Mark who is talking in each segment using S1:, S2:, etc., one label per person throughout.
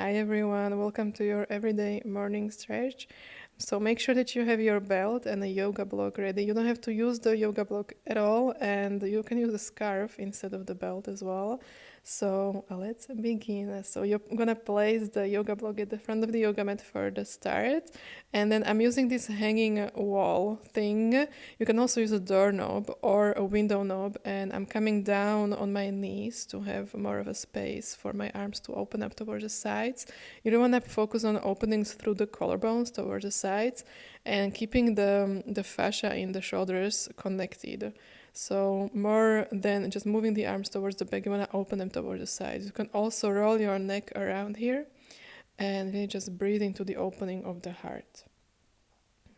S1: Hi everyone, welcome to your everyday morning stretch. So make sure that you have your belt and a yoga block ready. You don't have to use the yoga block at all, and you can use a scarf instead of the belt as well. So let's begin. So you're gonna place the yoga block at the front of the yoga mat for the start, and then I'm using this hanging wall thing. You can also use a doorknob or a window knob, and I'm coming down on my knees to have more of a space for my arms to open up towards the sides. You don't want to focus on openings through the collarbones towards the sides and keeping the fascia in the shoulders connected. So more than just moving the arms towards the back, you want to open them towards the sides. You can also roll your neck around here and really just breathe into the opening of the heart.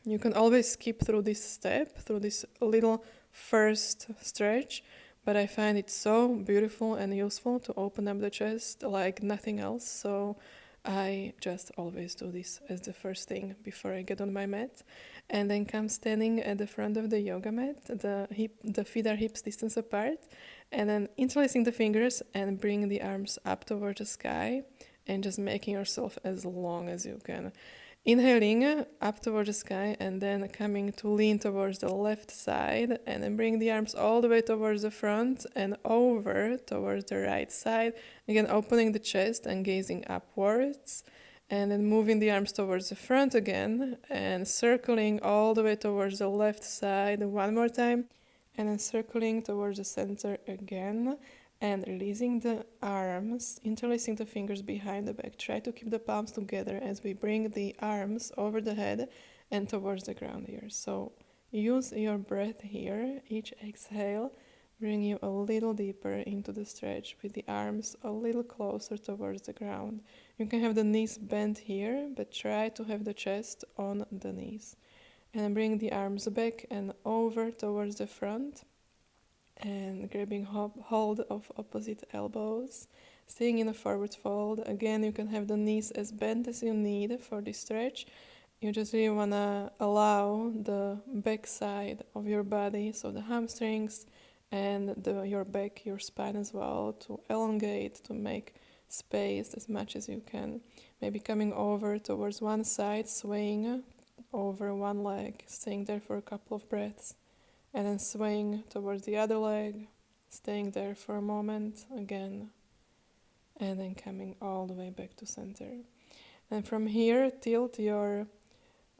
S1: You can always skip through this step, through this little first stretch, but I find it so beautiful and useful to open up the chest like nothing else. So I just always do this as the first thing before I get on my mat. And then come standing at the front of the yoga mat. The feet are hips distance apart. And then interlacing the fingers and bring the arms up towards the sky and just making yourself as long as you can. Inhaling up towards the sky and then coming to lean towards the left side and then bring the arms all the way towards the front and over towards the right side. Again, opening the chest and gazing upwards and then moving the arms towards the front again and circling all the way towards the left side one more time and then circling towards the center again and releasing the arms, interlacing the fingers behind the back. Try to keep the palms together as we bring the arms over the head and towards the ground here. So use your breath here. Each exhale bring you a little deeper into the stretch with the arms a little closer towards the ground. You can have the knees bent here, but try to have the chest on the knees. And then bring the arms back and over towards the front and grabbing hold of opposite elbows, staying in a forward fold. Again, you can have the knees as bent as you need for this stretch. You just really want to allow the back side of your body, so the hamstrings and your back, your spine as well, to elongate, to make space as much as you can. Maybe coming over towards one side, swaying over one leg, staying there for a couple of breaths and then swaying towards the other leg, staying there for a moment again, and then coming all the way back to center. And from here, tilt your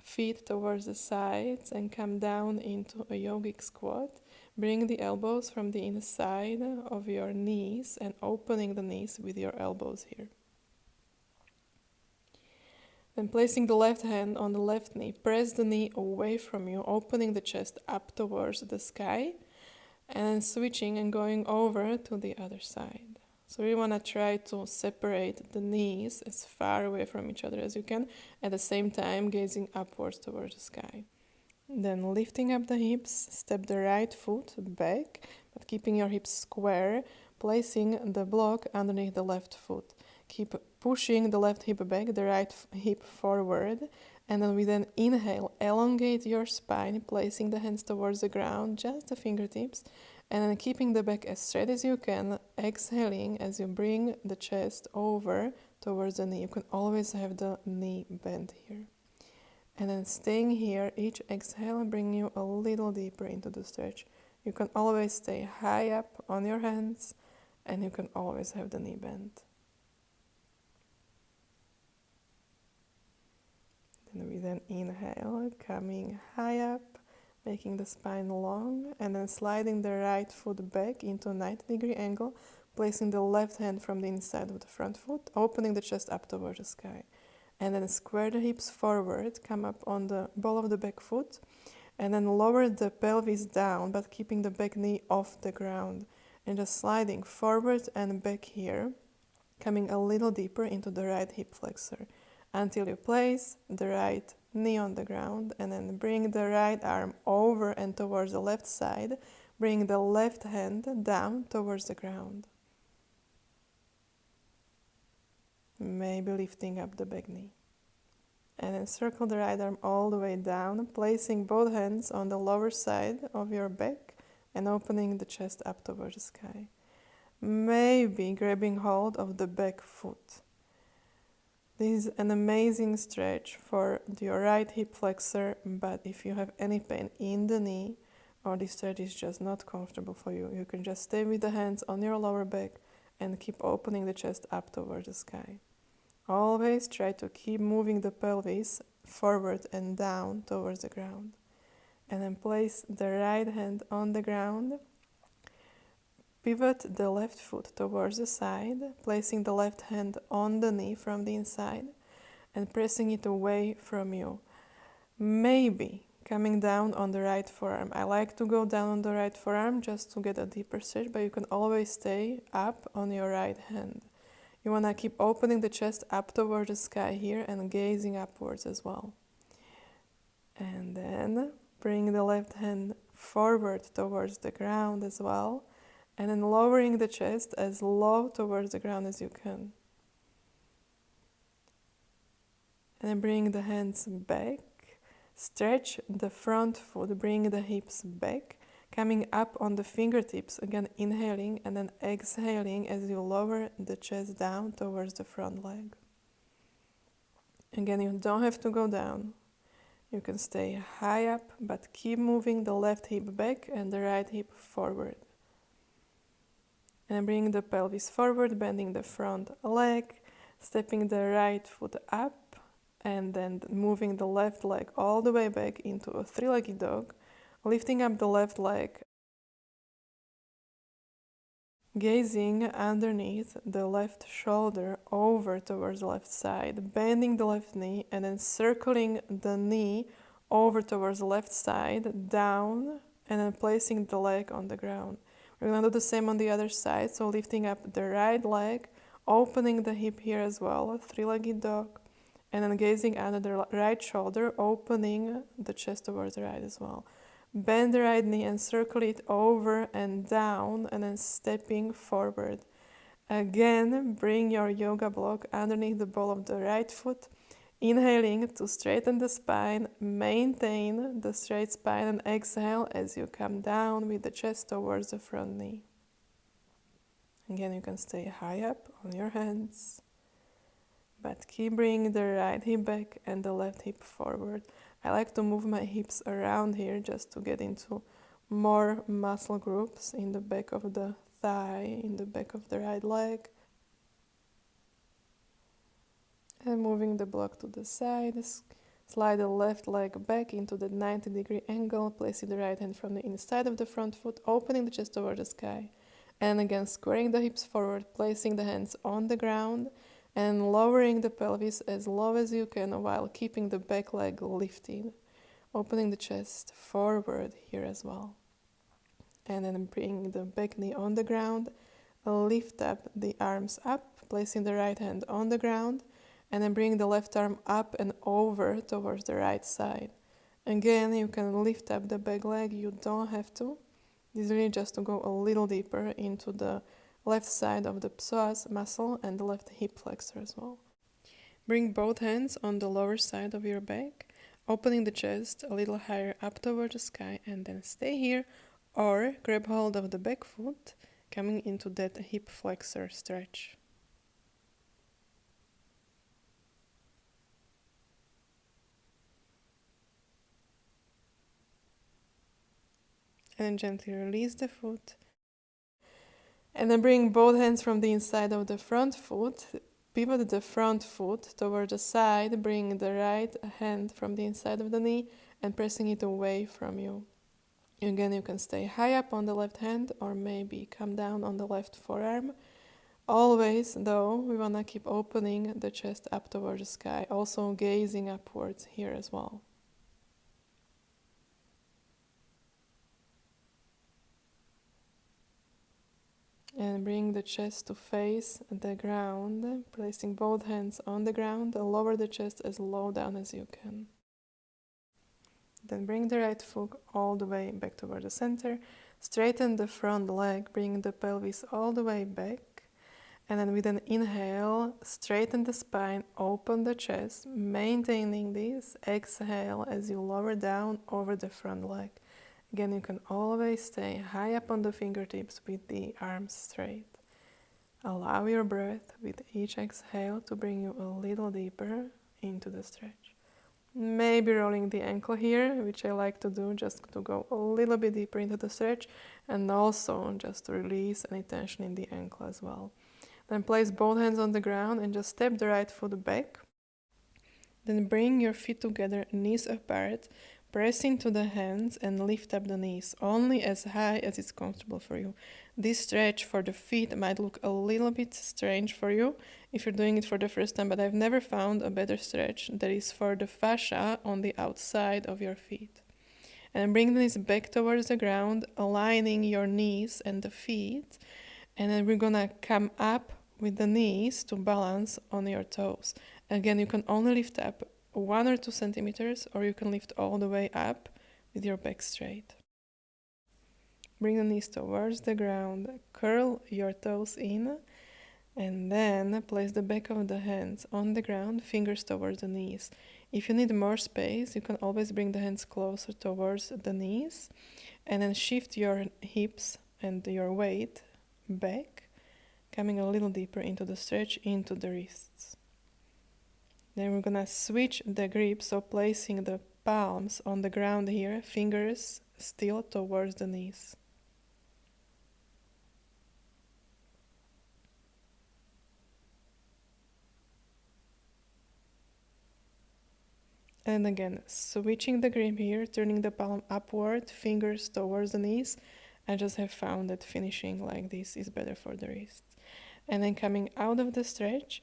S1: feet towards the sides and come down into a yogic squat. Bring the elbows from the inside of your knees and opening the knees with your elbows here. Then placing the left hand on the left knee, press the knee away from you, opening the chest up towards the sky, and then switching and going over to the other side. So you want to try to separate the knees as far away from each other as you can, at the same time gazing upwards towards the sky. Then lifting up the hips, step the right foot back, but keeping your hips square, placing the block underneath the left foot. Keep pushing the left hip back, the right hip forward, and then we then inhale, elongate your spine, placing the hands towards the ground, just the fingertips, and then keeping the back as straight as you can, exhaling as you bring the chest over towards the knee. You can always have the knee bent here. And then staying here, each exhale bring you a little deeper into the stretch. You can always stay high up on your hands, and you can always have the knee bent. And we then inhale, coming high up, making the spine long, and then sliding the right foot back into a 90-degree angle, placing the left hand from the inside of the front foot, opening the chest up towards the sky. And then square the hips forward, come up on the ball of the back foot, and then lower the pelvis down, but keeping the back knee off the ground. And just sliding forward and back here, coming a little deeper into the right hip flexor, until you place the right knee on the ground and then bring the right arm over and towards the left side. Bring the left hand down towards the ground. Maybe lifting up the back knee. And then circle the right arm all the way down, placing both hands on the lower side of your back and opening the chest up towards the sky. Maybe grabbing hold of the back foot. This is an amazing stretch for your right hip flexor, but if you have any pain in the knee or this stretch is just not comfortable for you, you can just stay with the hands on your lower back and keep opening the chest up towards the sky. Always try to keep moving the pelvis forward and down towards the ground. And then place the right hand on the ground. Pivot the left foot towards the side, placing the left hand on the knee from the inside and pressing it away from you. Maybe coming down on the right forearm. I like to go down on the right forearm just to get a deeper stretch, but you can always stay up on your right hand. You want to keep opening the chest up towards the sky here and gazing upwards as well. And then bring the left hand forward towards the ground as well. And then lowering the chest as low towards the ground as you can. And then bring the hands back. Stretch the front foot, bring the hips back. Coming up on the fingertips, again inhaling and then exhaling as you lower the chest down towards the front leg. Again, you don't have to go down. You can stay high up, but keep moving the left hip back and the right hip forward. And bring the pelvis forward, bending the front leg, stepping the right foot up, and then moving the left leg all the way back into a three-legged dog, lifting up the left leg, gazing underneath the left shoulder over towards the left side, bending the left knee, and then circling the knee over towards the left side, down, and then placing the leg on the ground. We're going to do the same on the other side, so lifting up the right leg, opening the hip here as well, three-legged dog, and then gazing under the right shoulder, opening the chest towards the right as well. Bend the right knee and circle it over and down, and then stepping forward. Again, bring your yoga block underneath the ball of the right foot, inhaling to straighten the spine, maintain the straight spine, and exhale as you come down with the chest towards the front knee. Again, you can stay high up on your hands, but keep bringing the right hip back and the left hip forward. I like to move my hips around here just to get into more muscle groups in the back of the thigh, in the back of the right leg. And moving the block to the side, slide the left leg back into the 90-degree angle, placing the right hand from the inside of the front foot, opening the chest toward the sky. And again, squaring the hips forward, placing the hands on the ground, and lowering the pelvis as low as you can while keeping the back leg lifted, opening the chest forward here as well. And then bring the back knee on the ground, lift up the arms up, placing the right hand on the ground, and then bring the left arm up and over towards the right side. Again, you can lift up the back leg, you don't have to. This is really just to go a little deeper into the left side of the psoas muscle and the left hip flexor as well. Bring both hands on the lower side of your back, opening the chest a little higher up towards the sky, and then stay here or grab hold of the back foot, coming into that hip flexor stretch. And gently release the foot. And then bring both hands from the inside of the front foot, pivot the front foot toward the side, bring the right hand from the inside of the knee and pressing it away from you. Again, you can stay high up on the left hand or maybe come down on the left forearm. Always, though, we want to keep opening the chest up towards the sky, also gazing upwards here as well. And bring the chest to face the ground, placing both hands on the ground, and lower the chest as low down as you can. Then bring the right foot all the way back toward the center, straighten the front leg, bring the pelvis all the way back, and then with an inhale, straighten the spine, open the chest, maintaining this, exhale as you lower down over the front leg. Again, you can always stay high up on the fingertips with the arms straight. Allow your breath with each exhale to bring you a little deeper into the stretch. Maybe rolling the ankle here, which I like to do just to go a little bit deeper into the stretch, and also just to release any tension in the ankle as well. Then place both hands on the ground and just step the right foot back. Then bring your feet together, knees apart, press into the hands and lift up the knees, only as high as it's comfortable for you. This stretch for the feet might look a little bit strange for you if you're doing it for the first time, but I've never found a better stretch that is for the fascia on the outside of your feet. And bring the knees back towards the ground, aligning your knees and the feet. And then we're gonna come up with the knees to balance on your toes. Again, you can only lift up 1 or 2 centimeters, or you can lift all the way up with your back straight. Bring the knees towards the ground, curl your toes in, and then place the back of the hands on the ground, fingers towards the knees. If you need more space, you can always bring the hands closer towards the knees, and then shift your hips and your weight back, coming a little deeper into the stretch, into the wrists. Then we're gonna switch the grip, so placing the palms on the ground here, fingers still towards the knees. And again, switching the grip here, turning the palm upward, fingers towards the knees. I just have found that finishing like this is better for the wrists. And then coming out of the stretch,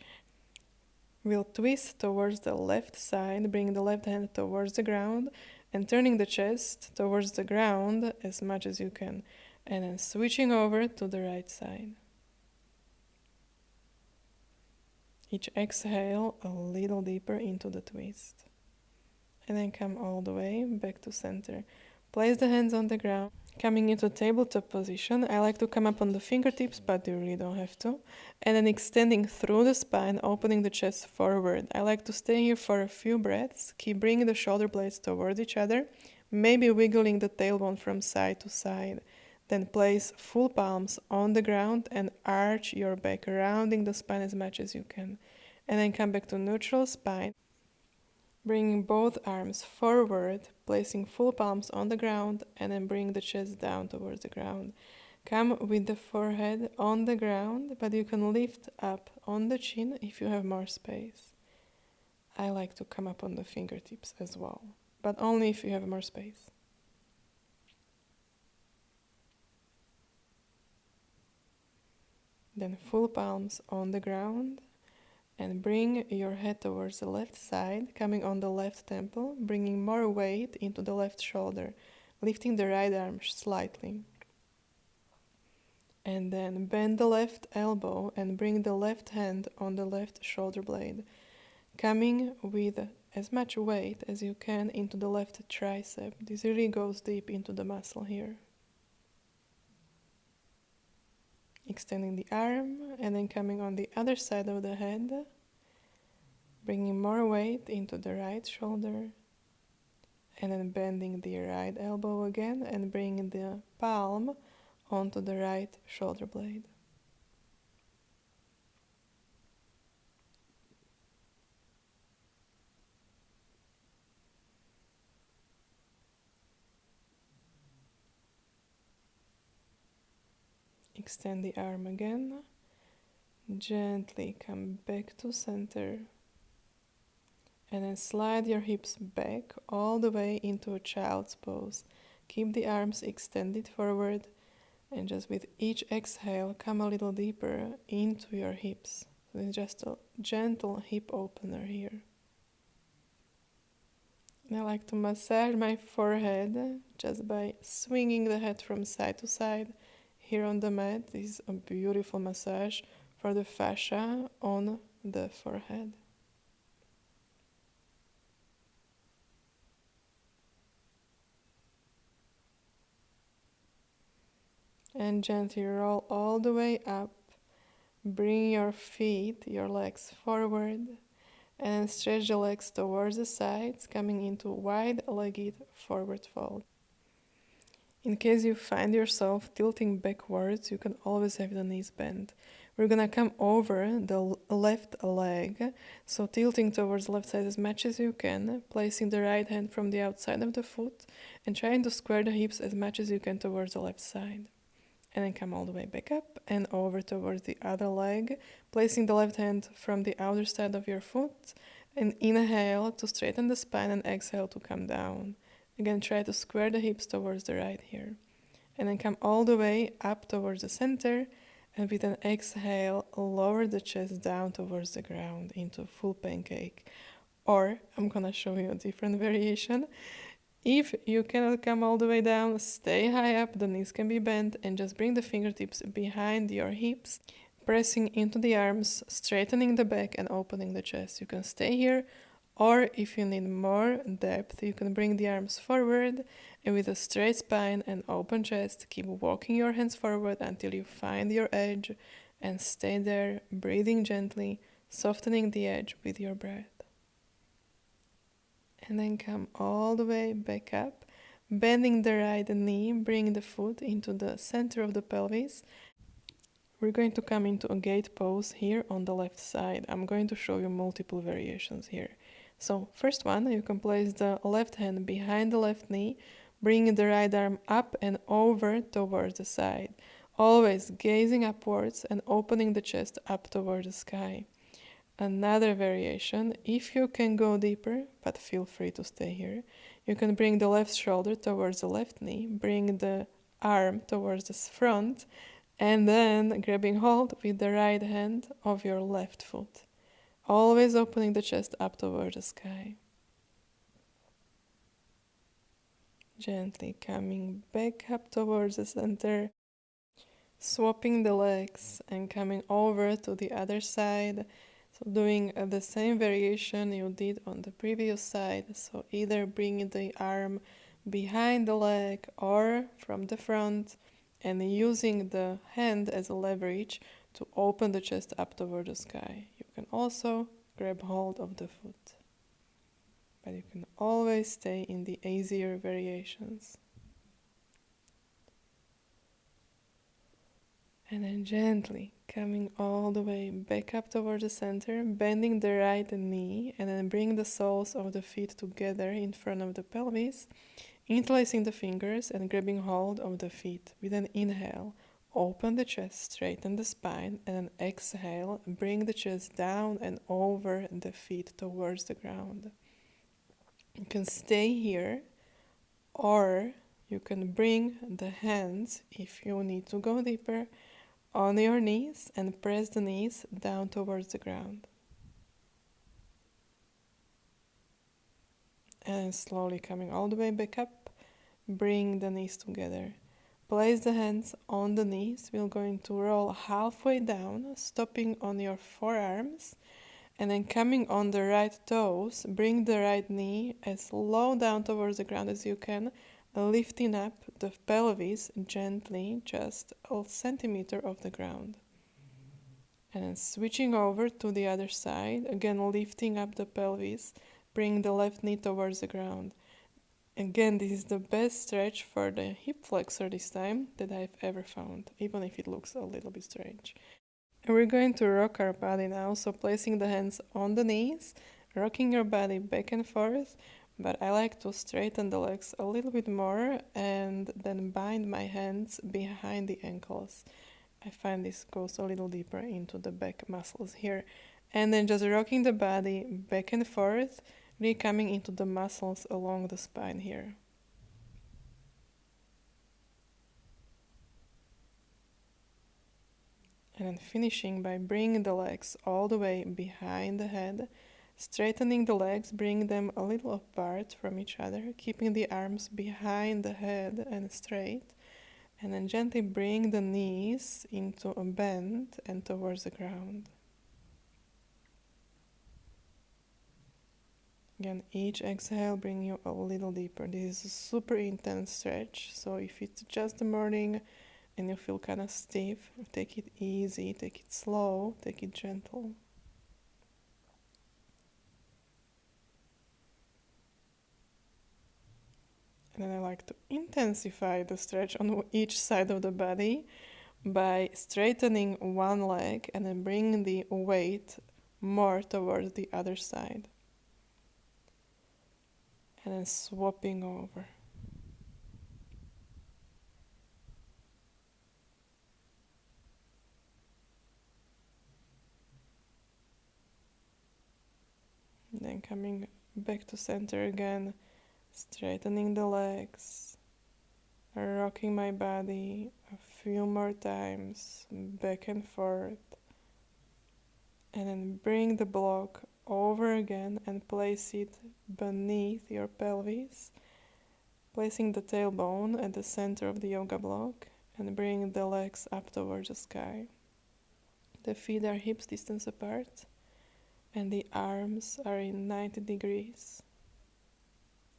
S1: we'll twist towards the left side, bring the left hand towards the ground, and turning the chest towards the ground as much as you can. And then switching over to the right side. Each exhale a little deeper into the twist. And then come all the way back to center. Place the hands on the ground. Coming into tabletop position, I like to come up on the fingertips, but you really don't have to. And then extending through the spine, opening the chest forward. I like to stay here for a few breaths. Keep bringing the shoulder blades towards each other, maybe wiggling the tailbone from side to side. Then place full palms on the ground and arch your back, rounding the spine as much as you can. And then come back to neutral spine. Bringing both arms forward, placing full palms on the ground, and then bring the chest down towards the ground. Come with the forehead on the ground, but you can lift up on the chin if you have more space. I like to come up on the fingertips as well, but only if you have more space. Then full palms on the ground. And bring your head towards the left side, coming on the left temple, bringing more weight into the left shoulder, lifting the right arm slightly. And then bend the left elbow and bring the left hand on the left shoulder blade, coming with as much weight as you can into the left tricep. This really goes deep into the muscle here. Extending the arm and then coming on the other side of the head, bringing more weight into the right shoulder, and then bending the right elbow again and bringing the palm onto the right shoulder blade. Extend the arm again. Gently come back to center. And then slide your hips back all the way into a child's pose. Keep the arms extended forward. And just with each exhale, come a little deeper into your hips. So it's just a gentle hip opener here. And I like to massage my forehead just by swinging the head from side to side. Here on the mat, this is a beautiful massage for the fascia on the forehead. And gently roll all the way up. Bring your feet, your legs forward, and stretch the legs towards the sides, coming into wide-legged forward fold. In case you find yourself tilting backwards, you can always have the knees bent. We're gonna come over the left leg, so tilting towards the left side as much as you can, placing the right hand from the outside of the foot and trying to square the hips as much as you can towards the left side. And then come all the way back up and over towards the other leg, placing the left hand from the outer side of your foot, and inhale to straighten the spine and exhale to come down. Again, try to square the hips towards the right here. And then come all the way up towards the center, and with an exhale, lower the chest down towards the ground into a full pancake. Or I'm gonna show you a different variation. If you cannot come all the way down, stay high up, the knees can be bent, and just bring the fingertips behind your hips, pressing into the arms, straightening the back and opening the chest. You can stay here, or if you need more depth, you can bring the arms forward, and with a straight spine and open chest, keep walking your hands forward until you find your edge, and stay there, breathing gently, softening the edge with your breath. And then come all the way back up, bending the right knee, bring the foot into the center of the pelvis. We're going to come into a gate pose here on the left side. I'm going to show you multiple variations here. So first one, you can place the left hand behind the left knee, bring the right arm up and over towards the side, always gazing upwards and opening the chest up towards the sky. Another variation, if you can go deeper, but feel free to stay here, you can bring the left shoulder towards the left knee, bring the arm towards the front, and then grabbing hold with the right hand of your left foot, always opening the chest up towards the sky. Gently coming back up towards the center, swapping the legs and coming over to the other side. So doing the same variation you did on the previous side. So either bring the arm behind the leg or from the front, and using the hand as a leverage to open the chest up toward the sky. You can also grab hold of the foot, but you can always stay in the easier variations. And then gently coming all the way back up towards the center, bending the right knee, and then bring the soles of the feet together in front of the pelvis, interlacing the fingers and grabbing hold of the feet. With an inhale, open the chest, straighten the spine, and an exhale, bring the chest down and over the feet towards the ground. You can stay here, or you can bring the hands, if you need to go deeper, on your knees and press the knees down towards the ground. And slowly coming all the way back up, bring the knees together. Place the hands on the knees. We're going to roll halfway down, stopping on your forearms, and then coming on the right toes, bring the right knee as low down towards the ground as you can, lifting up the pelvis gently, just a centimeter off the ground. And then switching over to the other side, again lifting up the pelvis, bring the left knee towards the ground. Again, this is the best stretch for the hip flexor this time that I've ever found, even if it looks a little bit strange. And we're going to rock our body now, so placing the hands on the knees, rocking your body back and forth, but I like to straighten the legs a little bit more and then bind my hands behind the ankles. I find this goes a little deeper into the back muscles here. And then just rocking the body back and forth, really coming into the muscles along the spine here. And then finishing by bringing the legs all the way behind the head, straightening the legs, bring them a little apart from each other, keeping the arms behind the head and straight, and then gently bring the knees into a bend and towards the ground. Again, each exhale bring you a little deeper. This is a super intense stretch, so if it's just the morning and you feel kind of stiff, take it easy, take it slow, take it gentle. And then I like to intensify the stretch on each side of the body by straightening one leg and then bringing the weight more towards the other side. And then swapping over. Then coming back to center again, straightening the legs, rocking my body a few more times, back and forth. And then bring the block over again and place it beneath your pelvis, placing the tailbone at the center of the yoga block and bring the legs up towards the sky. The feet are hips distance apart and the arms are in 90 degrees.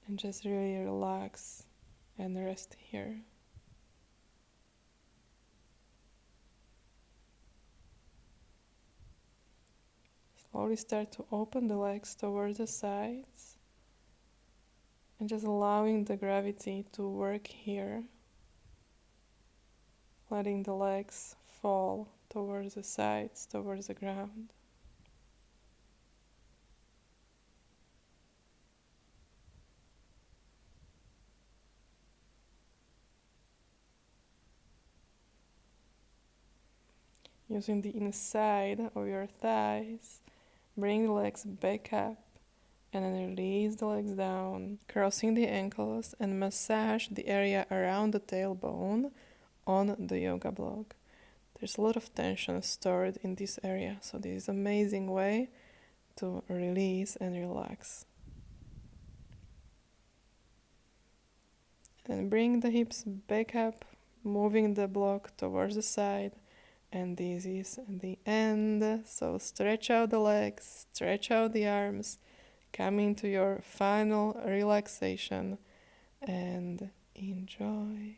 S1: And just really relax and rest here. Slowly start to open the legs towards the sides and just allowing the gravity to work here, letting the legs fall towards the sides, towards the ground. Using the inside of your thighs, bring the legs back up and then release the legs down, crossing the ankles and massage the area around the tailbone on the yoga block. There's a lot of tension stored in this area, so this is an amazing way to release and relax. And bring the hips back up, moving the block towards the side. And this is the end. So stretch out the legs, stretch out the arms, come into your final relaxation and enjoy.